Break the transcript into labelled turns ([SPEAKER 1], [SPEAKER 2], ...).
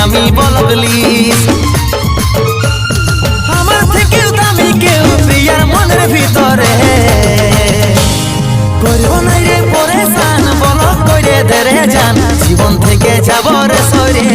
[SPEAKER 1] দামি বলগলি আমার থেকেও দামি কেউ প্রিয়ার মনের ভিতরে করব না রে পরেশান বল করে ধরে যান জীবন থেকে যাব রে সরে